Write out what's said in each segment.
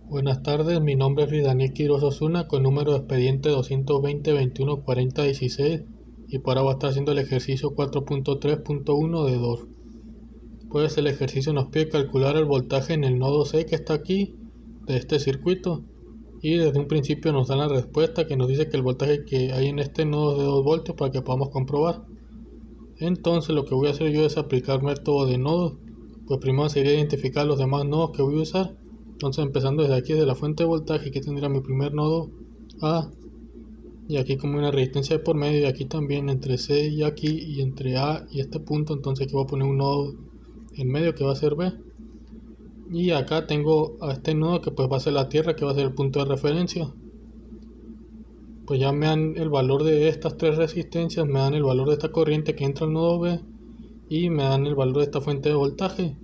Buenas tardes, mi nombre es Luis Daniel Quiroz Osuna con número de expediente 220-21-40-16 y por ahora voy a estar haciendo el ejercicio 4.3.1 de 2. Pues el ejercicio nos pide calcular el voltaje en el nodo C que está aquí de este circuito y desde un principio nos dan la respuesta que nos dice que el voltaje que hay en este nodo es de 2 voltios para que podamos comprobar. Entonces lo que voy a hacer yo es aplicar método de nodos. Pues primero sería identificar los demás nodos que voy a usar. Entonces empezando desde aquí, desde la fuente de voltaje, que tendría mi primer nodo A, y aquí como una resistencia de por medio, y aquí también entre C y aquí, y entre A y este punto. Entonces aquí voy a poner un nodo en medio que va a ser B, y acá tengo a este nodo que pues va a ser la tierra, que va a ser el punto de referencia. Pues ya me dan el valor de estas tres resistencias, me dan el valor de esta corriente que entra al nodo B, y me dan el valor de esta fuente de voltaje,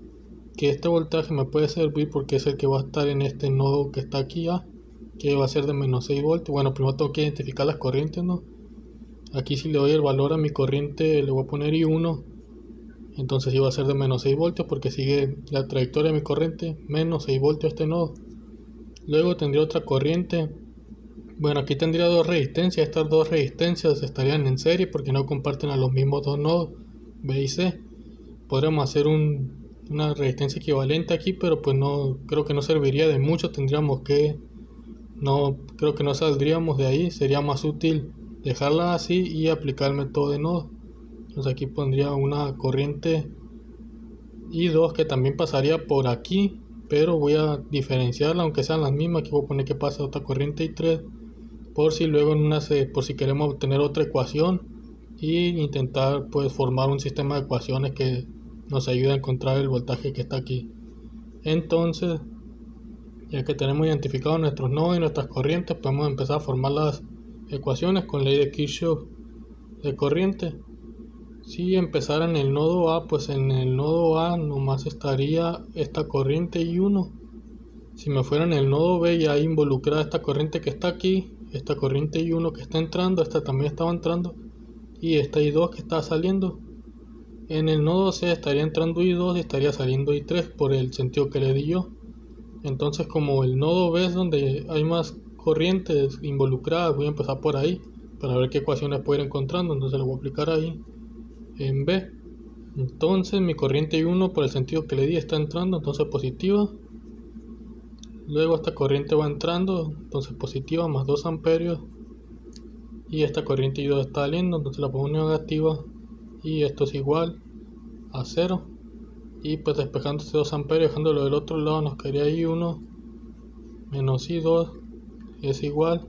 que este voltaje me puede servir porque es el que va a estar en este nodo que está aquí A, que va a ser de menos 6 voltios. Bueno, primero tengo que identificar las corrientes, ¿no? Aquí si le doy el valor a mi corriente le voy a poner I1, entonces sí va a ser de menos 6 voltios porque sigue la trayectoria de mi corriente, menos 6 voltios este nodo. Luego tendría otra corriente. Bueno, aquí tendría dos resistencias. Estas dos resistencias estarían en serie porque no comparten a los mismos dos nodos B y C. Podríamos hacer una resistencia equivalente aquí, pero pues no creo que no serviría de mucho. Creo que no saldríamos de ahí. Sería más útil dejarla así y aplicar el método de nodo. Entonces aquí pondría una corriente I2 que también pasaría por aquí, pero voy a diferenciarla aunque sean las mismas. Aquí voy a poner que pasa otra corriente I3 por si luego por si queremos obtener otra ecuación y intentar pues formar un sistema de ecuaciones que nos ayude a encontrar el voltaje que está aquí. Entonces, ya que tenemos identificados nuestros nodos y nuestras corrientes, podemos empezar a formar las ecuaciones con ley de Kirchhoff de corriente. Si empezara en el nodo A, pues en el nodo A nomás estaría esta corriente I1. Si me fuera en el nodo B, ya involucrada esta corriente que está aquí, esta corriente I1 que está entrando, esta también estaba entrando, y esta I2 que está saliendo. En el nodo C estaría entrando I2 y estaría saliendo I3 por el sentido que le di yo. Entonces, como el nodo B es donde hay más corrientes involucradas, voy a empezar por ahí para ver qué ecuaciones puedo ir encontrando. Entonces lo voy a aplicar ahí en B. Entonces mi corriente I1 por el sentido que le di está entrando, entonces positiva. Luego esta corriente va entrando, entonces positiva, más 2 amperios. Y esta corriente I2 está saliendo, entonces la pongo negativa. Y esto es igual a 0. Y pues despejando este 2 amperios, dejándolo del otro lado, nos quedaría I1 menos I2 es igual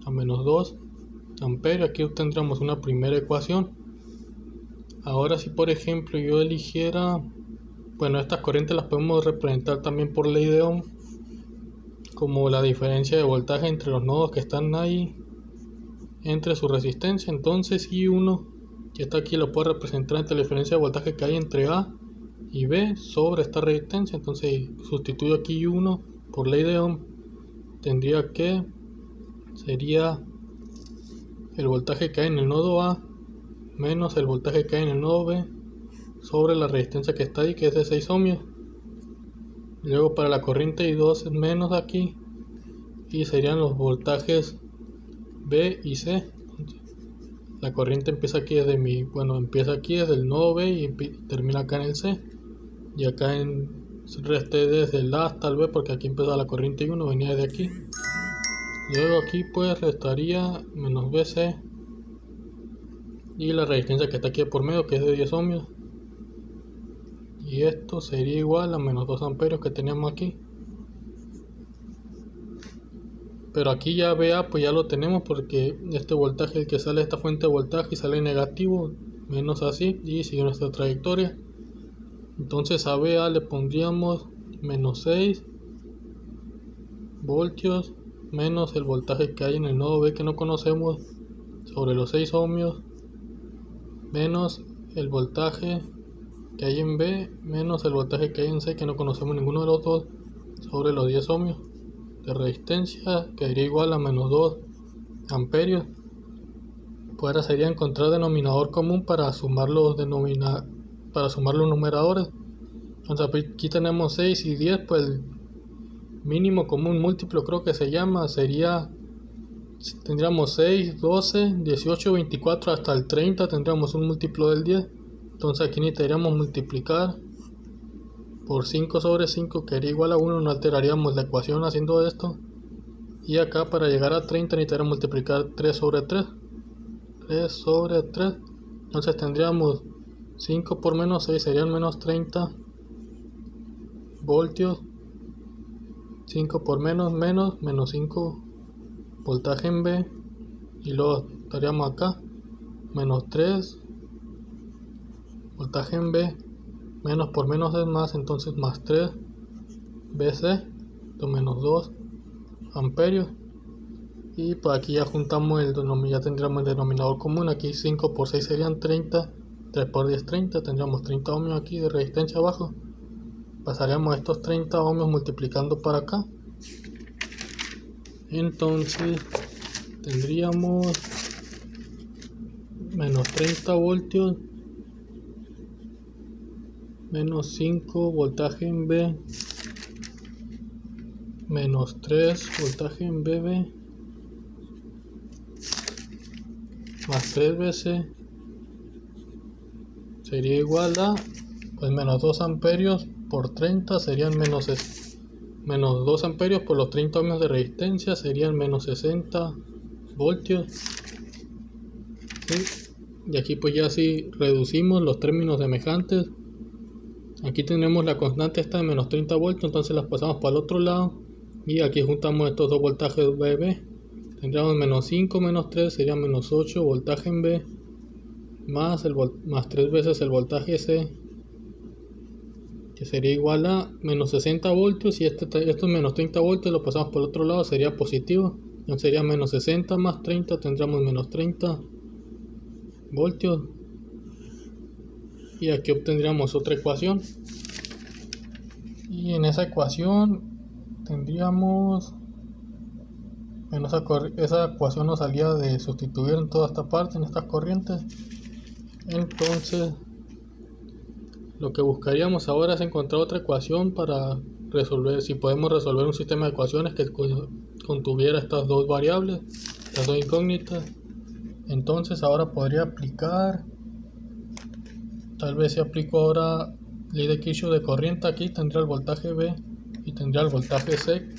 a menos 2 amperios. Aquí obtendremos una primera ecuación. Ahora si por ejemplo yo eligiera, bueno, estas corrientes las podemos representar también por ley de Ohm, como la diferencia de voltaje entre los nodos que están ahí, entre su resistencia. Entonces I1 que está aquí lo puedo representar entre la diferencia de voltaje que hay entre A y B sobre esta resistencia. Entonces sustituyo aquí I1 por ley de Ohm, tendría que sería el voltaje que hay en el nodo A menos el voltaje que hay en el nodo B sobre la resistencia que está ahí, que es de 6 ohmios. Luego para la corriente I2 es menos aquí y serían los voltajes B y C. La corriente empieza aquí desde el nodo B y termina acá en el C, y acá resté desde el A hasta el B porque aquí empezó la corriente I1, venía desde aquí. Luego aquí pues restaría menos BC y la resistencia que está aquí por medio, que es de 10 ohmios, y esto sería igual a menos 2 amperios que teníamos aquí. Pero aquí ya VA pues ya lo tenemos porque este voltaje, el que sale de esta fuente de voltaje, sale negativo, menos así, y sigue nuestra trayectoria. Entonces a VA le pondríamos menos 6 voltios menos el voltaje que hay en el nodo B que no conocemos sobre los 6 ohmios, menos el voltaje que hay en B menos el voltaje que hay en C que no conocemos ninguno de los dos sobre los 10 ohmios de resistencia, que iría igual a menos 2 amperios. Pues ahora sería encontrar denominador común para sumar los numeradores. Entonces aquí tenemos 6 y 10, pues mínimo común múltiplo, creo que se llama, sería, tendríamos 6, 12, 18, 24 hasta el 30, tendríamos un múltiplo del 10. Entonces aquí necesitaríamos multiplicar por 5 sobre 5, que sería igual a 1, no alteraríamos la ecuación haciendo esto. Y acá para llegar a 30 necesitaríamos multiplicar 3 sobre 3. 3 sobre 3. Entonces tendríamos 5 por menos 6 serían menos 30 voltios. 5 por menos 5 voltaje en B. Y luego estaríamos acá menos 3 voltaje en B. Menos por menos es más, entonces más 3 BC. Menos 2 amperios. Y pues aquí ya juntamos ya tendríamos el denominador común. Aquí 5 por 6 serían 30, 3 por 10 30, tendríamos 30 ohmios aquí de resistencia abajo. Pasaríamos estos 30 ohmios multiplicando para acá. Entonces tendríamos menos 30 voltios, menos 5 voltaje en B, menos 3 voltaje en BB, más 3 veces sería igual a pues menos 2 amperios por 30 serían menos 2 amperios por los 30 ohmios de resistencia serían menos 60 voltios. ¿Sí? Y aquí pues ya si reducimos los términos semejantes, aquí tenemos la constante esta de menos 30 voltios, entonces las pasamos para el otro lado y aquí juntamos estos dos voltajes BB. Tendríamos menos 5 menos 3 sería menos 8 voltaje en B, más 3 veces el voltaje C, que sería igual a menos 60 voltios. Y estos menos 30 voltios lo pasamos por el otro lado, sería positivo, entonces sería menos 60 más 30, tendríamos menos 30 voltios. Y aquí obtendríamos otra ecuación, y en esa ecuación tendríamos esa ecuación nos salía de sustituir en toda esta parte, en estas corrientes. Entonces lo que buscaríamos ahora es encontrar otra ecuación para resolver, si podemos resolver un sistema de ecuaciones que contuviera estas dos variables, estas dos incógnitas. Entonces ahora podría aplicar, tal vez si aplico ahora ley de Kirchhoff de corriente, aquí tendría el voltaje B y tendría el voltaje C,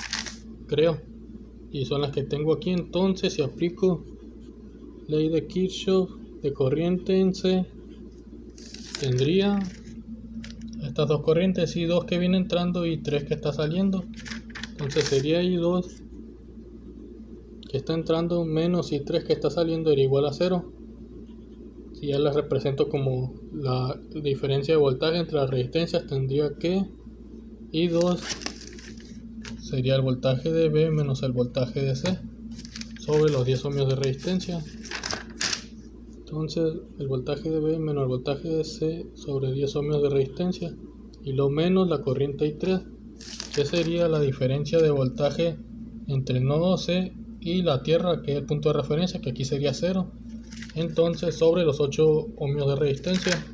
creo, y son las que tengo aquí. Entonces si aplico ley de Kirchhoff de corriente en C, tendría estas dos corrientes, I2 que viene entrando y 3 que está saliendo. Entonces sería I2 que está entrando menos I3 que está saliendo era igual a 0. Si ya las represento como la diferencia de voltaje entre las resistencias, tendría que I2 sería el voltaje de B menos el voltaje de C sobre los 10 ohmios de resistencia. Entonces el voltaje de B menos el voltaje de C sobre 10 ohmios de resistencia, y lo menos la corriente I3, que sería la diferencia de voltaje entre el nodo C y la tierra, que es el punto de referencia, que aquí sería 0. Entonces sobre los 8 ohmios de resistencia,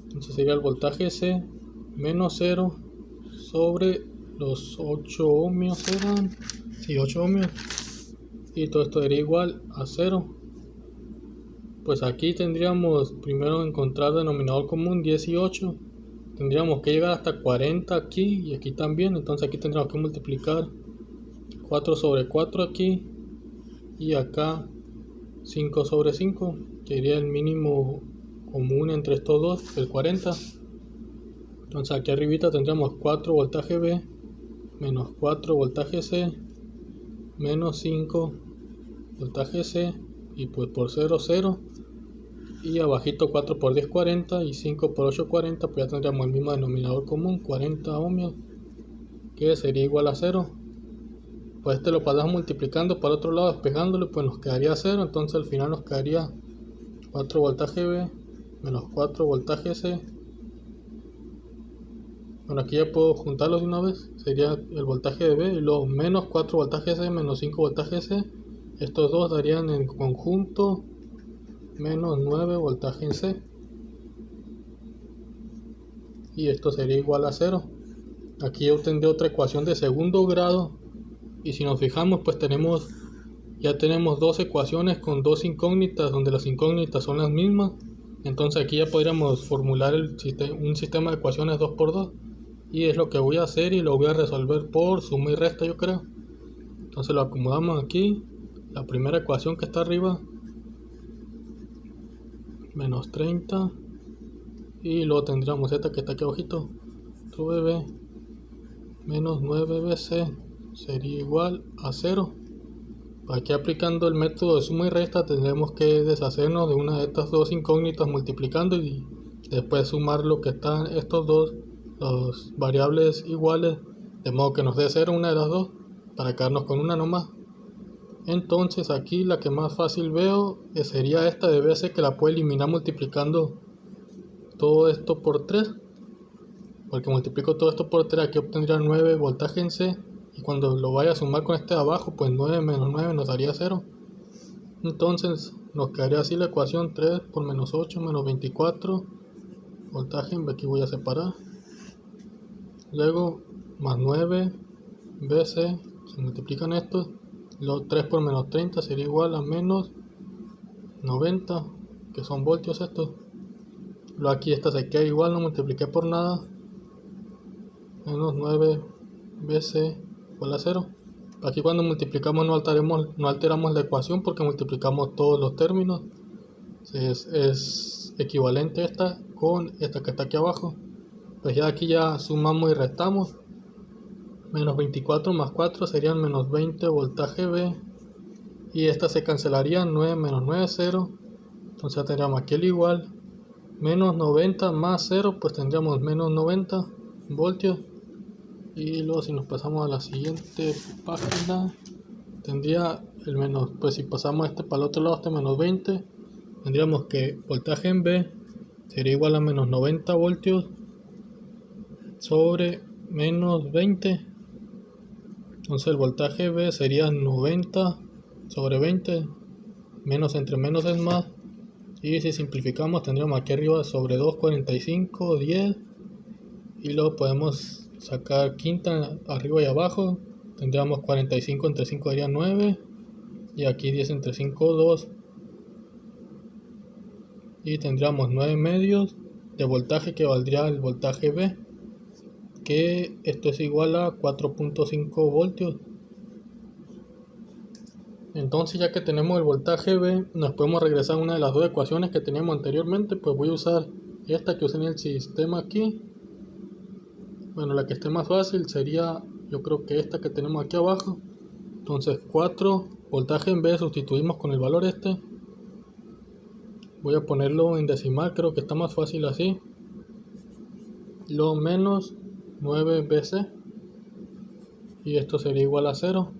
entonces sería el voltaje C menos 0 sobre los 8 ohmios, serán 8 ohmios, y todo esto sería igual a 0. Pues aquí tendríamos primero encontrar denominador común 18, tendríamos que llegar hasta 40 aquí y aquí también, entonces aquí tendríamos que multiplicar 4 sobre 4 aquí y acá 5 sobre 5, que sería el mínimo común entre estos dos, el 40. Entonces aquí arribita tendríamos 4 voltaje B menos 4 voltaje C menos 5 voltaje C, y pues por 0 0, y abajito 4 por 10 40 y 5 por 8 40, pues ya tendríamos el mismo denominador común, 40 ohmios, que sería igual a 0. Pues este lo pasamos multiplicando para otro lado, despejándolo, pues nos quedaría 0. Entonces al final nos quedaría 4 voltaje B menos 4 voltaje C. Bueno, aquí ya puedo juntarlos de una vez, sería el voltaje de B y luego menos 4 voltaje C menos 5 voltaje C. Estos dos darían en conjunto menos 9 voltaje en C, y esto sería igual a 0. aquí obtendré otra ecuación de segundo grado. Y si nos fijamos, pues ya tenemos dos ecuaciones con dos incógnitas, donde las incógnitas son las mismas. Entonces aquí ya podríamos formular un sistema de ecuaciones 2 por 2. Y es lo que voy a hacer y lo voy a resolver por suma y resta, yo creo. Entonces lo acomodamos aquí. La primera ecuación que está arriba, menos 30. Y luego tendríamos esta que está aquí abajito, 9b menos 9bc sería igual a 0. Aquí aplicando el método de suma y resta tendremos que deshacernos de una de estas dos incógnitas multiplicando y después sumar lo que están estos dos, los variables iguales, de modo que nos dé 0 una de las dos para quedarnos con una nomás. Entonces aquí la que más fácil veo sería esta de bc, que la puedo eliminar multiplicando todo esto por 3, porque multiplico todo esto por 3, aquí obtendría 9 voltaje en C, y cuando lo vaya a sumar con este de abajo, pues 9 menos 9 nos daría 0. Entonces nos quedaría así la ecuación: 3 por menos 8 menos 24 voltaje en B, aquí voy a separar, luego más 9 BC, se multiplican estos, los 3 por menos 30 sería igual a menos 90, que son voltios estos. Luego aquí esta se queda igual, no multipliqué por nada, menos 9 BC igual a 0. Aquí cuando multiplicamos no alteramos la ecuación porque multiplicamos todos los términos. Es equivalente esta con esta que está aquí abajo. Pues ya aquí ya sumamos y restamos. Menos 24 más 4 serían menos 20 voltaje B. Y esta se cancelaría, 9 menos 9 es 0. Entonces ya tendríamos aquí el igual. Menos 90 más 0, pues tendríamos menos 90 voltios. Y luego si nos pasamos a la siguiente página, tendría el menos, pues si pasamos este para el otro lado, este menos 20, tendríamos que voltaje en B sería igual a menos 90 voltios sobre menos 20. Entonces el voltaje B sería 90 sobre 20, menos entre menos es más, y si simplificamos tendríamos aquí arriba sobre 2, 45, 10, y luego podemos sacar quinta arriba y abajo, tendríamos 45 entre 5 daría 9, y aquí 10 entre 5, 2, y tendríamos 9 medios de voltaje, que valdría el voltaje B, que esto es igual a 4.5 voltios. Entonces ya que tenemos el voltaje B, nos podemos regresar a una de las dos ecuaciones que teníamos anteriormente. Pues voy a usar esta que usé en el sistema aquí. Bueno, la que esté más fácil sería, yo creo que esta que tenemos aquí abajo. Entonces 4 voltaje en B sustituimos con el valor este. Voy a ponerlo en decimal, creo que está más fácil así. Lo menos 9 BC. Y esto sería igual a 0.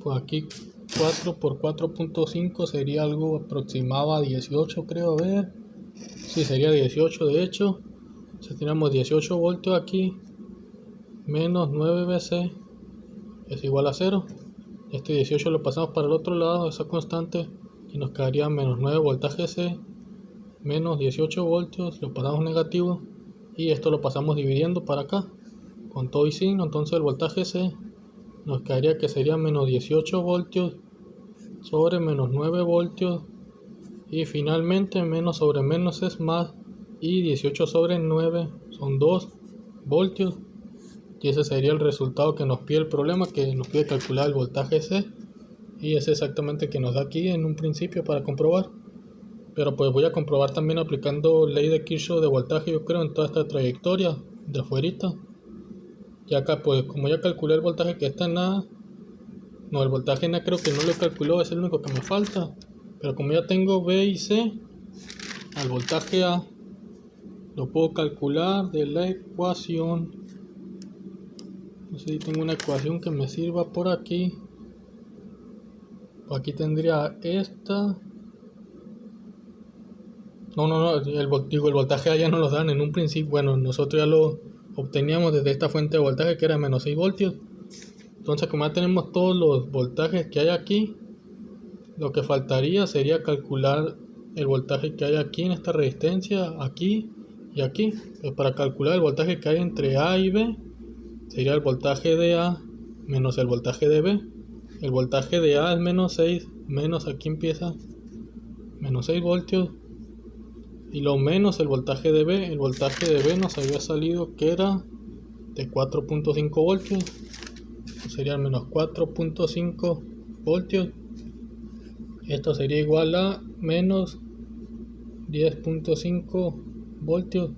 Pues aquí 4 por 4.5 sería algo aproximado a 18, creo. A ver, sí, sería 18 de hecho. Si tenemos 18 voltios aquí, menos 9 BC es igual a 0. Este 18 lo pasamos para el otro lado, esa constante, y nos quedaría menos 9 voltaje C menos 18 voltios, lo pasamos negativo, y esto lo pasamos dividiendo para acá con todo y signo. Entonces el voltaje C nos quedaría que sería menos 18 voltios sobre menos 9 voltios, y finalmente menos sobre menos es más, y 18 sobre 9 son 2 voltios, y ese sería el resultado que nos pide el problema, que nos pide calcular el voltaje C, y es exactamente el que nos da aquí en un principio para comprobar. Pero pues voy a comprobar también aplicando ley de Kirchhoff de voltaje, yo creo, en toda esta trayectoria de afuerita. Y acá pues como ya calculé el voltaje que está en A, no, el voltaje en A creo que no lo calculó, es el único que me falta. Pero como ya tengo B y C, al voltaje A lo puedo calcular de la ecuación. No sé si tengo una ecuación que me sirva por aquí. Aquí tendría esta. No, el voltaje A ya no lo dan en un principio. Bueno, nosotros ya lo obteníamos desde esta fuente de voltaje que era menos 6 voltios. Entonces como ya tenemos todos los voltajes que hay aquí, lo que faltaría sería calcular el voltaje que hay aquí en esta resistencia, aquí y aquí. Pues para calcular el voltaje que hay entre A y B, sería el voltaje de A menos el voltaje de B. El voltaje de A es menos 6, menos aquí empieza, menos 6 voltios. Y lo menos el voltaje de B. El voltaje de B nos había salido que era de 4.5 voltios. Sería menos 4.5 voltios. Esto sería igual a menos 10.5 voltios.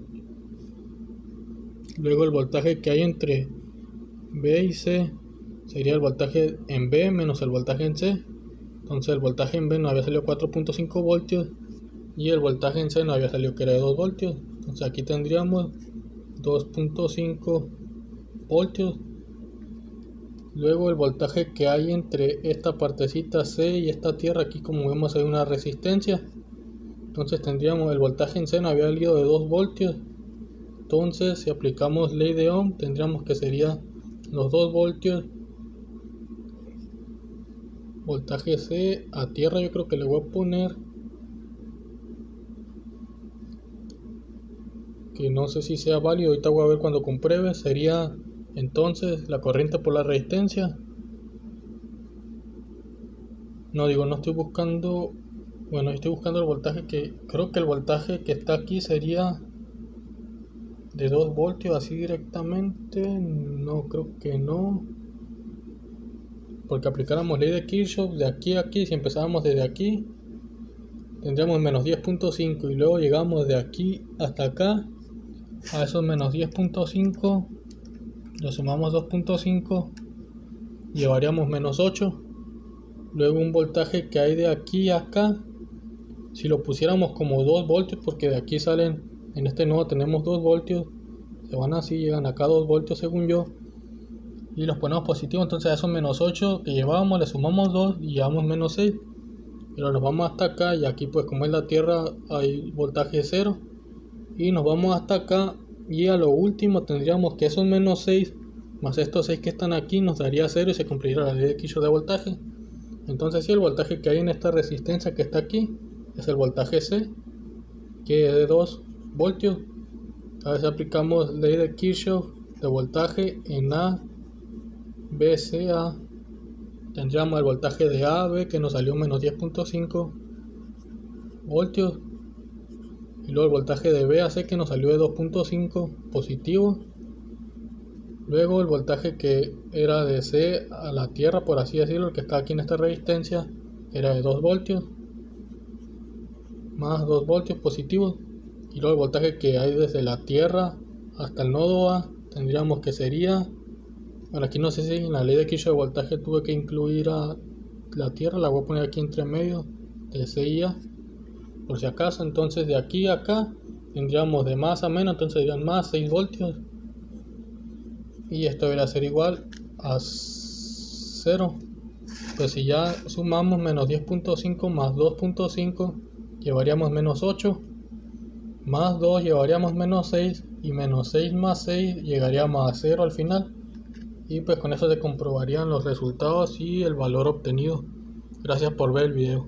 Luego el voltaje que hay entre B y C sería el voltaje en B menos el voltaje en C. Entonces el voltaje en B nos había salido 4.5 voltios y el voltaje en C nos había salido que era de 2 voltios. Entonces aquí tendríamos 2.5 voltios. Luego el voltaje que hay entre esta partecita C y esta tierra, aquí como vemos hay una resistencia. Entonces tendríamos el voltaje en C nos había salido de 2 voltios. Entonces si aplicamos ley de Ohm tendríamos que sería los 2 voltios. Voltaje C a tierra yo creo que le voy a poner, que no sé si sea válido, ahorita voy a ver cuando compruebe. Sería entonces la corriente por la resistencia. No estoy buscando, bueno, estoy buscando el voltaje que, creo que el voltaje que está aquí sería de 2 voltios así directamente. No, creo que no, porque aplicáramos ley de Kirchhoff de aquí a aquí. Si empezáramos desde aquí tendríamos menos 10.5 y luego llegamos de aquí hasta acá a esos menos 10.5, le sumamos 2.5, llevaríamos menos 8. Luego un voltaje que hay de aquí a acá, si lo pusiéramos como 2 voltios, porque de aquí salen, en este nodo tenemos 2 voltios, se van así, llegan acá 2 voltios según yo, y los ponemos positivos. Entonces a esos menos 8 que llevábamos le sumamos 2 y llevamos menos 6. Pero nos vamos hasta acá, y aquí pues como es la tierra hay voltaje 0, y nos vamos hasta acá, y a lo último tendríamos que esos menos 6 más estos 6 que están aquí nos daría 0 y se cumpliría la ley de Kirchhoff de voltaje. Entonces si el voltaje que hay en esta resistencia que está aquí es el voltaje C, que es de 2 voltios. A veces aplicamos ley de Kirchhoff de voltaje en A, B, C, A. Tendríamos el voltaje de A, B que nos salió menos 10.5 voltios. Y luego el voltaje de B a C que nos salió de 2.5 positivo. Luego el voltaje que era de C a la tierra, por así decirlo, el que está aquí en esta resistencia, era de 2 voltios. Más 2 voltios positivos. Y luego el voltaje que hay desde la tierra hasta el nodo A, tendríamos que sería, bueno, aquí no sé si en la ley de Kirchhoff de voltaje tuve que incluir a la tierra, la voy a poner aquí entre medio de C y A por si acaso. Entonces de aquí a acá tendríamos de más a menos, entonces serían más 6 voltios, y esto debería ser igual a 0. Pues si ya sumamos menos 10.5 más 2.5 llevaríamos menos 8, más 2 llevaríamos menos 6, y menos 6 más 6 llegaríamos a 0 al final. Y pues con eso se comprobarían los resultados y el valor obtenido. Gracias por ver el video.